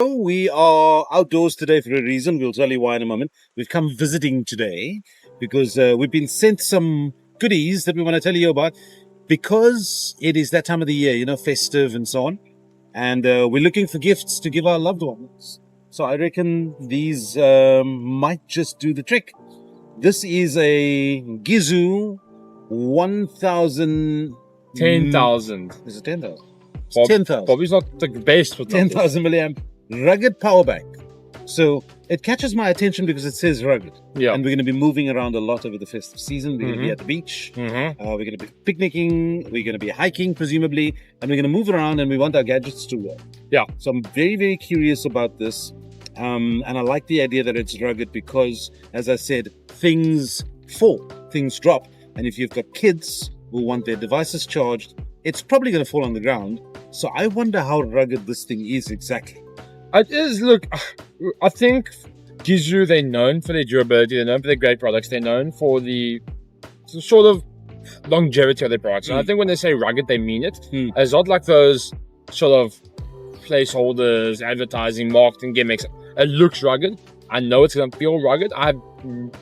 We are outdoors today for a reason. We'll tell you why in a moment. We've come visiting today because we've been sent some goodies that we want to tell you about because it is that time of the year, festive and so on. And we're looking for gifts to give our loved ones. So I reckon these might just do the trick. This is a Gizu 1000. 10,000. Is it 10,000? Bob, 10,000. Bobby's not the best for 10,000 milliamp rugged power bank. So it catches my attention because it says rugged. Yeah. And we're going to be moving around a lot over the festive season. We're going to be at the beach. We're going to be picnicking. We're going to be hiking, presumably. And we're going to move around and we want our gadgets to work. Yeah. So I'm very, very curious about this. And I like the idea that it's rugged because, as I said, things fall, things drop. And if you've got kids who want their devices charged, it's probably going to fall on the ground. So I wonder how rugged this thing is exactly. It is. Look, I think Gizu, they're known for their durability, they're known for their great products, they're known for the sort of longevity of their products. And I think when they say rugged, they mean it. It's not like those sort of placeholders, advertising, marketing gimmicks. It looks rugged. I know it's going to feel rugged.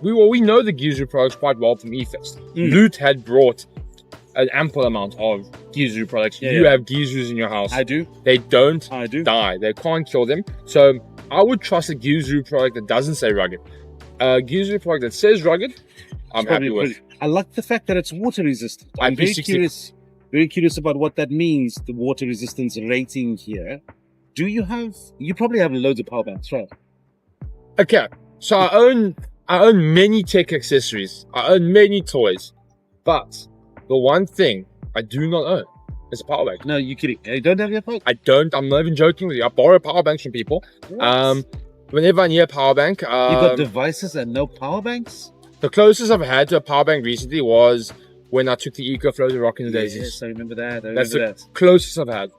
We know the Gizu products quite well from eFest. Loot had brought an ample amount of Gizu products. You have Gizus in your house. I do. They don't I do. die. They can't kill them. So I would trust a Gizu product that doesn't say rugged. A Gizu product that says rugged, I'm happy with. I like the fact that it's water resistant. I'm very curious about what that means, the water resistance rating here. You probably have loads of power banks, right? Okay. So I own many tech accessories. I own many toys. But the one thing I do not own is a power bank. No, you're kidding. You don't have your power bank? I don't. I'm not even joking with you. I borrow power banks from people. What? Whenever I need a power bank. You got devices and no power banks? The closest I've had to a power bank recently was when I took the EcoFlow to Rockin' the Daisies. Yes, I remember that. That's the closest I've had.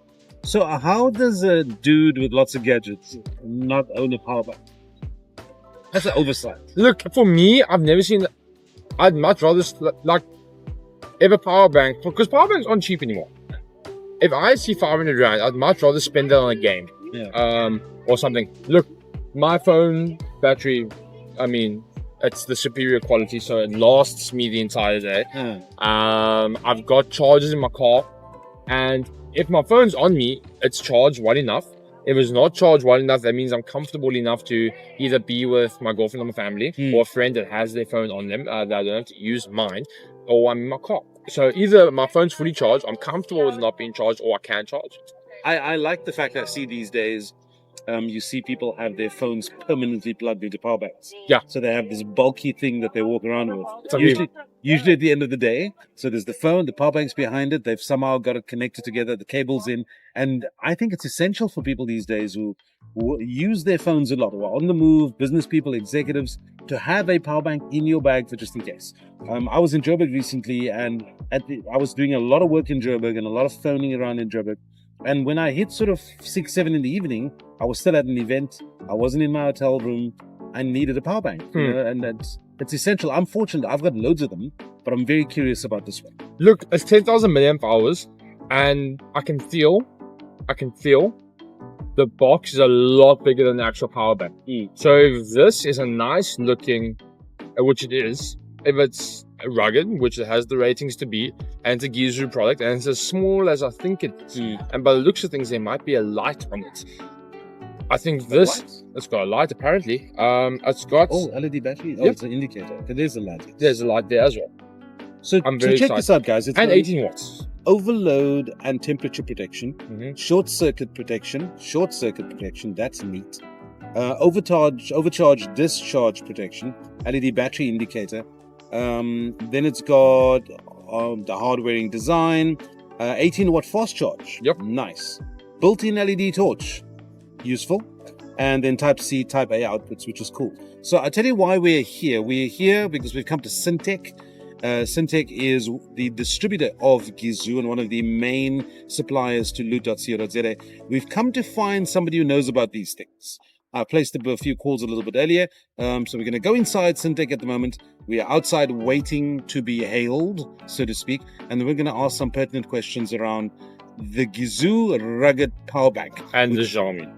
So how does a dude with lots of gadgets not own a power bank? That's an oversight. Look, for me, I've never seen... I'd much rather... If a power bank, because power banks aren't cheap anymore. If I see 500 rand, I'd much rather spend it on a game, or something. Look, my phone battery, it's the superior quality, so it lasts me the entire day. I've got chargers in my car, and if my phone's on me, it's charged well enough. If it's not charged well enough, that means I'm comfortable enough to either be with my girlfriend or my family, or a friend that has their phone on them, that I don't have to use mine, or I'm in my car. So either my phone's fully charged, I'm comfortable with not being charged, or I can charge. I like the fact that I see these days, you see people have their phones permanently plugged into power banks. Yeah. So they have this bulky thing that they walk around with. Usually at the end of the day. So there's the phone, the power bank's behind it. They've somehow got it connected together, the cable's in. And I think it's essential for people these days who use their phones a lot, who are on the move, business people, executives, to have a power bank in your bag for just in case. I was in Joburg recently, and I was doing a lot of work in Joburg and a lot of phoning around in Joburg. And when I hit sort of 6, 7 in the evening, I was still at an event. I wasn't in my hotel room. I needed a power bank, and it's essential. I'm fortunate. I've got loads of them, but I'm very curious about this one. Look, it's 10,000 milliamp hours, and I can feel the box is a lot bigger than the actual power bank. So if this is a nice looking, which it is, if it's rugged, which it has the ratings to be, and it's a Gizu product, and it's as small as I think it is, and by the looks of things, there might be a light on it. I think it's got a light apparently. It's got LED battery. It's an indicator. Okay, there's a light. There's a light there as well. So check this out, guys. It's 18 watts. Overload and temperature protection, short circuit protection. That's neat. Overcharge discharge protection, LED battery indicator. Then it's got the hard-wearing design, 18-watt fast charge. Yep. Nice. Built-in LED torch. Useful. And then Type-C, Type-A outputs, which is cool. So I'll tell you why we're here. We're here because we've come to Syntech. Syntech is the distributor of Gizu and one of the main suppliers to loot.co.za. We've come to find somebody who knows about these things. I placed a few calls a little bit earlier. So we're going to go inside Syntech at the moment. We are outside waiting to be hailed, so to speak. And then we're going to ask some pertinent questions around the Gizu rugged power bank. And the Xiaomi.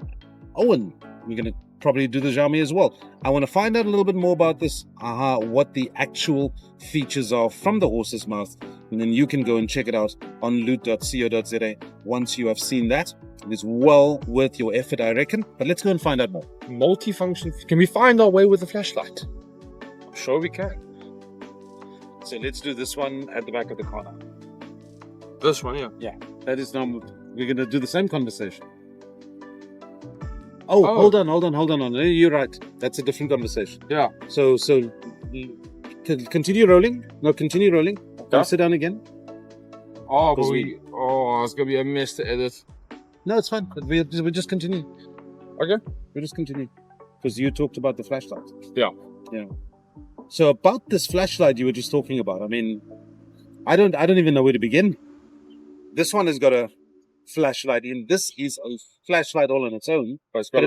Owen. We're going to probably do the Xiaomi as well. I want to find out a little bit more about this, what the actual features are from the horse's mouth. And then you can go and check it out on loot.co.za once you have seen that. It is well worth your effort, I reckon. But let's go and find out more. Multifunction. Can we find our way with a flashlight? I'm sure we can. So let's do this one at the back of the car now. This one, yeah. Yeah, that is now. We're going to do the same conversation. Oh, hold on. You're right. That's a different conversation. Yeah. So continue rolling. No, continue rolling. Don't sit down again. Oh, but it's gonna be a mess to edit. No, it's fine. We'll just continue. Okay. We'll just continue. Because you talked about the flashlight. Yeah. Yeah. So about this flashlight you were just talking about, I mean, I don't even know where to begin. This one has got a flashlight in. This is a flashlight all on its own. But it's got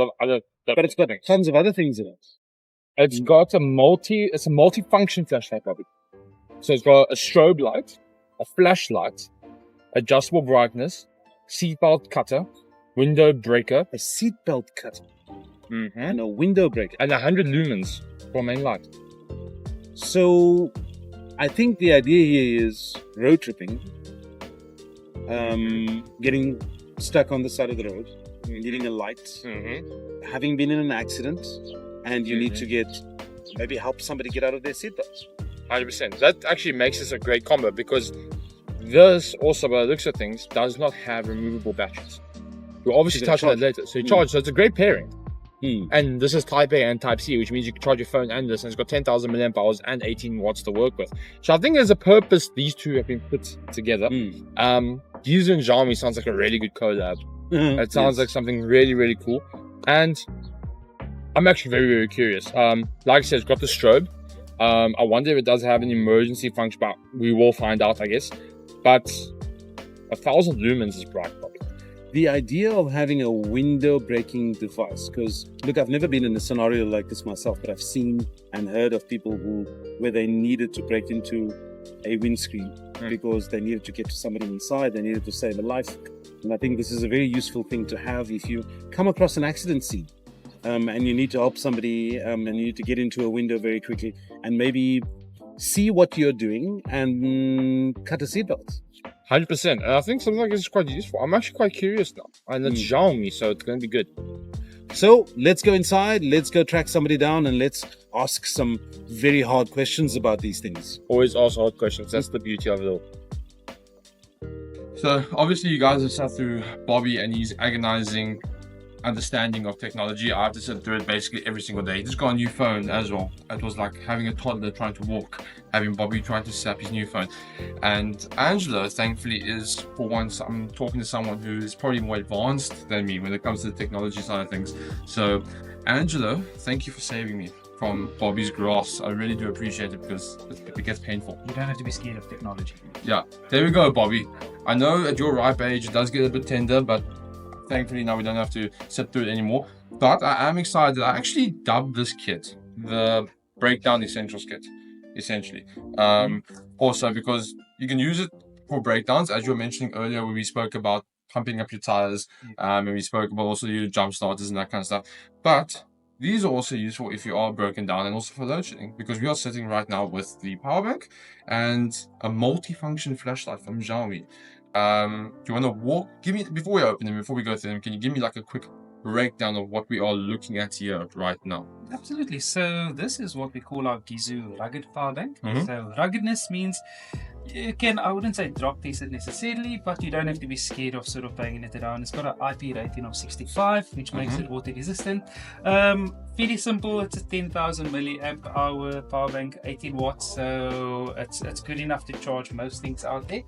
it's got tons of other things in it. It's got a multi-function flashlight, Bobby. So it's got a strobe light, a flashlight, adjustable brightness, seatbelt cutter, window breaker, a seatbelt cutter, and a window breaker, and 100 lumens for main light. So, I think the idea here is road tripping, getting stuck on the side of the road, needing a light, having been in an accident, and you need to maybe help somebody get out of their seatbelt. 100%. That actually makes this a great combo because this also, by the looks of things, does not have removable batteries. We'll obviously touch on that later. So you charge, so it's a great pairing. And this is Type A and Type C, which means you can charge your phone and this, and it's got 10,000 milliamp hours and 18 watts to work with. So I think there's a purpose these two have been put together. Using Xiaomi sounds like a really good collab. It sounds like something really, really cool. And I'm actually very, very curious. Like I said, it's got the strobe. I wonder if it does have an emergency function, but we will find out, I guess. But 1,000 lumens is bright, probably. The idea of having a window breaking device, because look, I've never been in a scenario like this myself, but I've seen and heard of people where they needed to break into a windscreen because they needed to get to somebody inside, they needed to save a life. And I think this is a very useful thing to have if you come across an accident scene. And you need to help somebody, and you need to get into a window very quickly and maybe see what you're doing and cut a seatbelt. 100%. And I think something like this is quite useful. I'm actually quite curious now. And it's Xiaomi, so it's going to be good. So let's go inside, let's go track somebody down, and let's ask some very hard questions about these things. Always ask hard questions. That's the beauty of it all. So obviously you guys have sat through Bobby and his agonizing understanding of technology. I have to sit through it basically every single day. He just got a new phone as well. It was like having a toddler trying to walk, having Bobby trying to set up his new phone. And Angela, thankfully, is, for once, I'm talking to someone who is probably more advanced than me when it comes to the technology side of things. So Angela, thank you for saving me from Bobby's grass. I really do appreciate it because it gets painful. You don't have to be scared of technology. Yeah, there we go, Bobby. I know at your ripe age it does get a bit tender, but thankfully now we don't have to sit through it anymore. But I am excited. I actually dubbed this kit the Breakdown Essentials kit, essentially. Also because you can use it for breakdowns, as you were mentioning earlier when we spoke about pumping up your tires, and we spoke about also your jump starters and that kind of stuff. But these are also useful if you are broken down and also for load shedding, because we are sitting right now with the power bank and a multi-function flashlight from Xiaomi. Do you want to give me, before we open them, before we go through them, can you give me like a quick breakdown of what we are looking at here right now? Absolutely. So this is what we call our Gizu rugged power bank. So ruggedness means you can, I wouldn't say drop test it necessarily, but you don't have to be scared of sort of banging it around. It's got an IP rating of 65, which makes it water resistant. Really simple. It's a 10,000 milliamp hour power bank, 18 watts, so it's good enough to charge most things out there.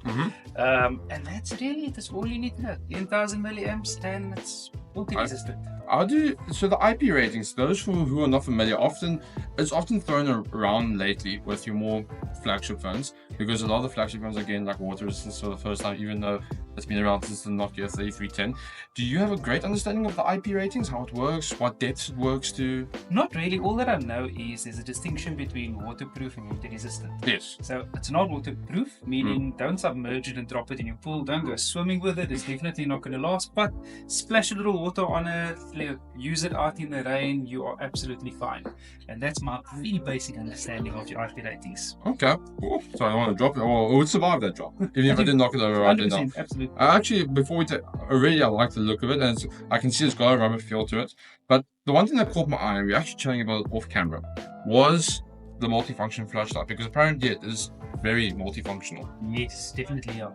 And that's really it. That's all you need to know. 10,000 milliamps, and it's water resistant. So the IP ratings, those who are not familiar, it's often thrown around lately with your more flagship phones, because a lot of the flagship phones are getting like water resistance for the first time, even though that's been around since the Nokia 3310. Do you have a great understanding of the IP ratings, how it works, what depths it works to? Not really. All that I know is there's a distinction between waterproof and water resistant. Yes. So it's not waterproof, meaning don't submerge it and drop it in your pool. Don't go swimming with it. It's definitely not going to last. But splash a little water on it, use it out in the rain, you are absolutely fine. And that's my really basic understanding of your IP ratings. Okay. Cool. So I don't want to drop it, or it would survive that drop, even if I didn't knock it over right now. Absolutely. Actually, before we take, already I like the look of it, and I can see it's got a rubber feel to it. But the one thing that caught my eye, and we're actually chatting about it off camera, was the multifunction flashlight, because apparently it is very multifunctional. Yes, definitely. Yeah.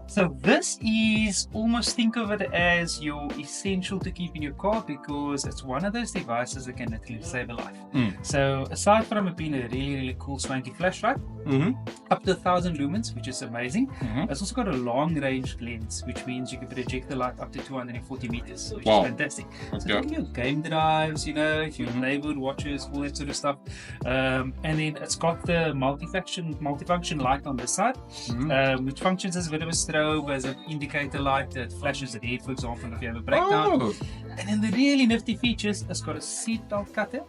So this is almost, think of it as your essential to keep in your car, because it's one of those devices that can literally save a life. So aside from it being a really cool swanky flashlight, up to 1,000 lumens, which is amazing. It's also got a long range lens, which means you can project the light up to 240 meters, which is fantastic. So think of your game drives, if your neighborhood watches, all that sort of stuff. And then it's got the multifunction light on the side, which functions as a bit of a strobe, as an indicator light that flashes red, for example, if you have a breakdown. And then the really nifty features, it's got a seat belt cutter,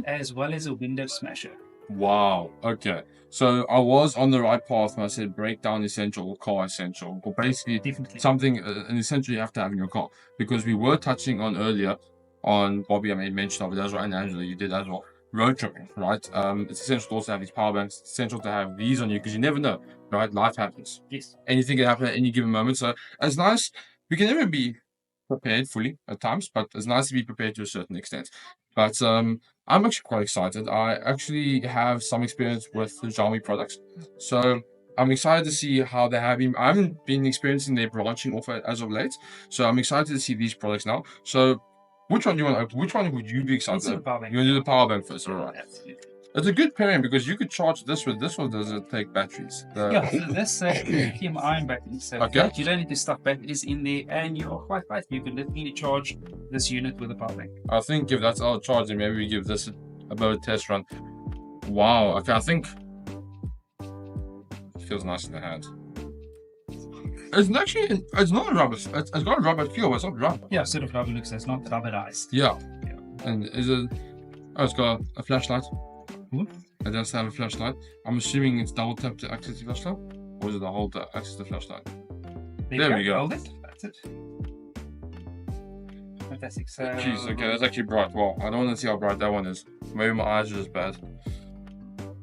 as well as a window smasher. Wow. Okay. So I was on the right path when I said breakdown essential or car essential, or basically something an essential you have to have in your car, because we were touching on earlier on Bobby. I made mention of it as well, and Angela, you did as well. Road tripping, right? It's essential to also have these power banks. It's essential to have these on you because you never know, right? Life happens. Yes. Anything can happen at any given moment. So it's nice. We can never be prepared fully at times, but it's nice to be prepared to a certain extent. But I'm actually quite excited. I actually have some experience with the Xiaomi products, so I'm excited to see how they have been. I haven't been experiencing their branching off as of late, so I'm excited to see these products now. So which one do you want to open? Which one would you be excited about? You want to do the power bank first, all right? Absolutely. It's a good pairing because you could charge this with this, or does it take batteries? Yeah, so this lithium-ion battery. So you don't need to stuff batteries in there, and you are quite right. You can literally charge this unit with a power bank. I think if that's our charging, maybe we give this a bit of a test run. Wow. Okay, I think it feels nice in the hand. It's actually, it's not a rubber. It's got a rubber feel, but it's not rubber. Yeah, sort of rubber looks. It's not rubberized. Yeah. And is it? Oh, it's got a flashlight. It does have a flashlight. I'm assuming it's double tap to access the flashlight, or is it the hold to access the flashlight? There we go. Hold it. That's it. Fantastic. So. Jeez, okay, that's actually bright. Well, I don't want to see how bright that one is. Maybe my eyes are just bad.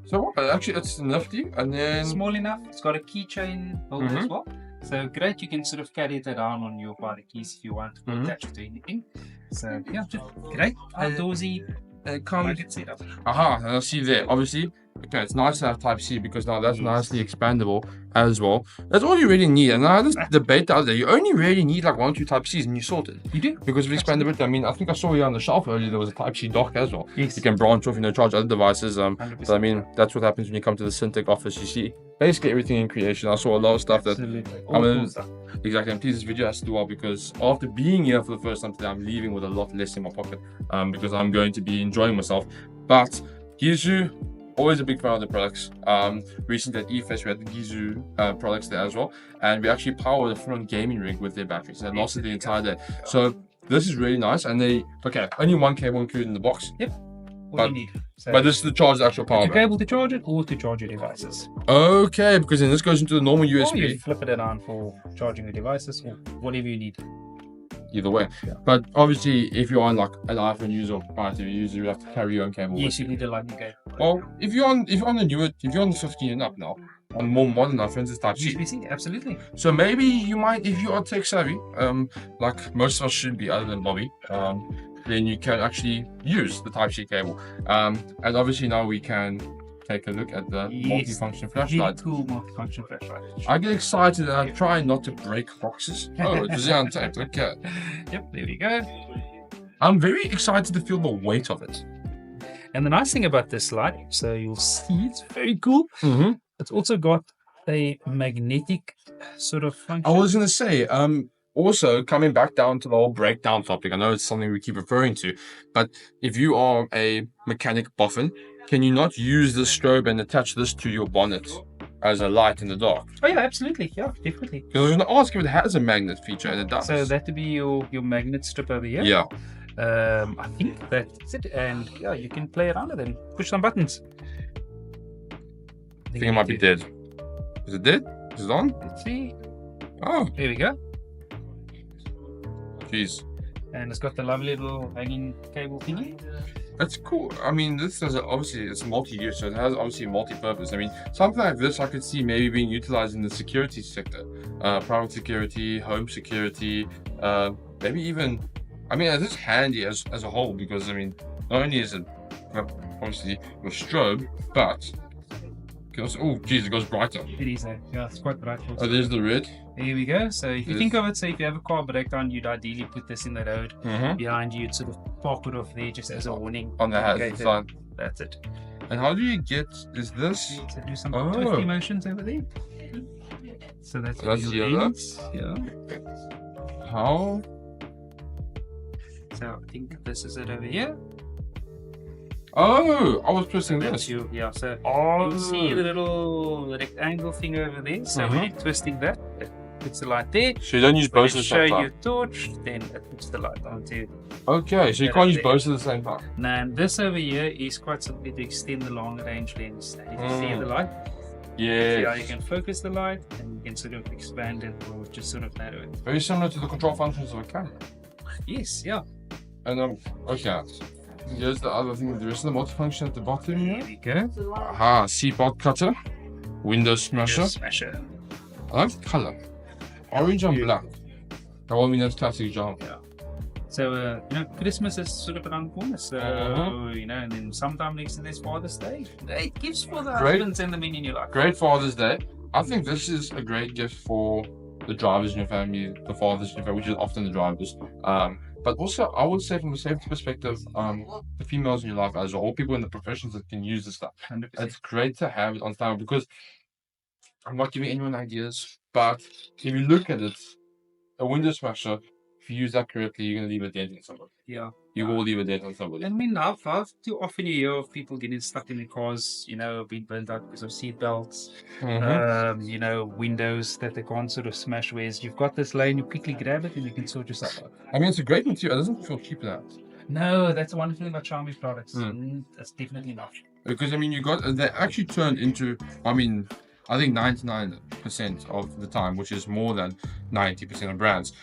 So actually, it's nifty, and then small enough. It's got a keychain holder as well. So great, you can sort of carry it around on your private keys if you want to attach it to anything. So yeah, just great, outdoorsy. I see there. Obviously, okay, it's nice to have Type-C because now that's nicely expandable as well. That's all you really need. And now this debate out there, you only really need like 1 or 2 Type-Cs and you sort it. You do. Because of expandability. I mean, I think I saw here on the shelf earlier there was a Type-C dock as well. Yes. You can branch off, charge other devices. But I mean, that's what happens when you come to the Syntech office. You see basically everything in creation. I saw a lot of stuff that cool stuff. Exactly, and please, this video has to do well because after being here for the first time today, I'm leaving with a lot less in my pocket because I'm going to be enjoying myself. But Gizu, always a big fan of the products. Recently at eFest, we had the Gizu products there as well, and we actually powered a front gaming rig with their batteries and lasted the entire day. So this is really nice, and only one cable included in the box. Yep. What you need. So but this is to charge the actual power bank. You're able to charge it or to charge your devices. Okay, because then this goes into the normal USB. Or you flip it around for charging your devices or whatever you need. Either way. Yeah. But obviously, if you're on like an iPhone user or proprietary user, you have to carry your own cable. Yes, you need a lightning cable. Well, if you're on the 15 and up now, on more modern iPhones, it's Type-C. USB-C, absolutely. So maybe you might, if you are tech savvy, like most of us should be, other than Bobby, then you can actually use the Type-C cable. And obviously now we can take a look at the multifunction flashlight. Cool multifunction flashlight. I get excited and I try not to break boxes. Oh, it was untapped. Okay. Yep, there we go. I'm very excited to feel the weight of it. And the nice thing about this light, so you'll see it's very cool. It's also got a magnetic sort of function. I was going to say, also, coming back down to the whole breakdown topic, I know it's something we keep referring to, but if you are a mechanic boffin, can you not use this strobe and attach this to your bonnet as a light in the dark. Oh yeah, absolutely. Yeah, definitely. Because I was going to ask if it has a magnet feature, and it does. So that would be your magnet strip over here. Yeah. I think that's it. And yeah, you can play around with it and push some buttons. I think it might be dead. Is it dead? Is it on? Let's see. Oh, There we go. jeez. And it's got the lovely little hanging cable thingy. That's cool. I mean, this is obviously it's multi-use, so it has obviously multi-purpose. I mean, something like this I could see maybe being utilized in the security sector, private security, home security, maybe even. I mean, it's handy as a whole because I mean, not only is it obviously your strobe, but it also, oh, geez, it goes brighter. It is yeah, it's quite bright. Oh, there's the red. Here we go. So if you think of it, so if you have a car breakdown, you'd ideally put this in the road behind you. You'd sort of park it off there just as a warning. On the indicator. side. That's it. And how do you get? Is this? So do some Oh. twisty motions over there. So that's That's your yellow. lens. Yeah. How? So I think this is it over here. Oh, I was pressing That's this. you. Yeah. So Oh, you'll see the little rectangle thing over there. So when you're twisting that, it puts the light there. so you don't use When both you at the show same your time. torch, then it puts the light on too. Okay, so you Yeah, can't use there. both at the same time. Now this over here is quite simply to extend the long range lens. And if you see the light, see how you Yeah. can focus the light and you can sort of expand it or just sort of narrow it. Very similar to the control functions of a camera. Yes, yeah. And okay. Here's the other thing. There is the multifunction at the bottom Here here. we go. Aha, seatbelt cutter, window smasher. Just smasher. I like the color, orange and black. That one means classic genre. So, Christmas is sort of around the corner. So, Uh-huh. and then sometime next to this Father's Day. Great gifts for the Great. husbands and the men in your life. Great Father's Day. I think this is a great gift for the drivers in your family, the fathers in your family, which is often the drivers. But also, I would say from a safety perspective, the females in your life as well, all people in the professions that can use this stuff. 100%. It's great to have it on time because I'm not giving anyone ideas, but if you look at it, a window smasher, if you use that correctly, you're going to leave a dent in somebody. Yeah. You will leave a dent on somebody. I mean, I've too often you hear of people getting stuck in their cars, being burnt out because of seat belts, windows that they can't sort of smash. Whereas you've got this lane, you quickly grab it and you can sort yourself out. I mean, it's a great material. It doesn't feel cheap now. No, that's the one thing about Xiaomi products. Mm. That's definitely not. Because, I mean, they actually turned into, I think 99% of the time, which is more than 90% of brands,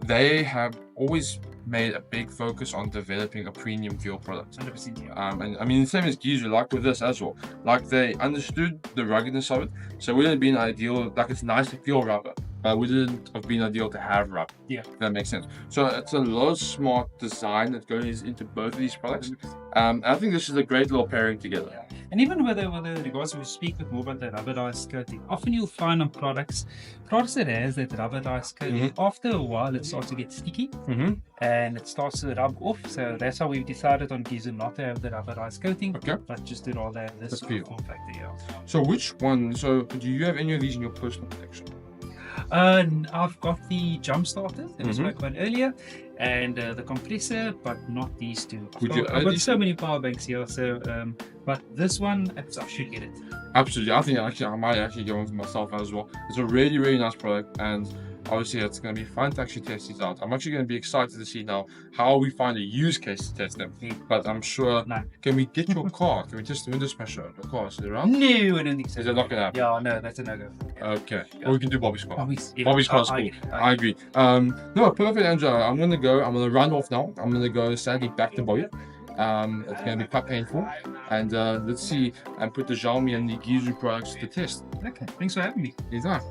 they have always made a big focus on developing a premium feel product. 100%. Yeah. And I mean, the same as Gizu, like with this as well. Like they understood the ruggedness of it, so it wouldn't have been ideal. Like it's nice to feel rubber, but it wouldn't have been ideal to have rubber. Yeah. If that makes sense. So it's a lot of smart design that goes into both of these products. I think this is a great little pairing together. Yeah. And even with the regards, we speak with more about the rubberized coating. Often you'll find on products that has that rubberized coating, after a while it starts to get sticky and it starts to rub off. So that's how we've decided on Gizu not to have the rubberized coating, but just to rather have this feel. form factor. Yeah. So which one? So do you have any of these in your personal collection? I've got the jump starter that we spoke about earlier, and the compressor, but not these two. I've got so many power banks here, so but this one, I should get it. Absolutely, I think I might actually get one for myself as well. It's a really, really nice product, and obviously it's going to be fun to actually test these out. I'm actually going to be excited to see now how we find a use case to test them. But I'm sure, can we get your car? Can we test the window smasher? Your car, is it around? No, I don't think so. Is that not going to happen? Yeah, no, that's a no-go. Okay. Or we can do Bobby's car. Bobby's car's cool. I agree. No, perfect, Andrew. I'm going to run off now. I'm going to go sadly back to Bobby. It's going to be quite painful. And let's see and put the Xiaomi and the Gizu products to test. Okay, thanks for having me. Anytime.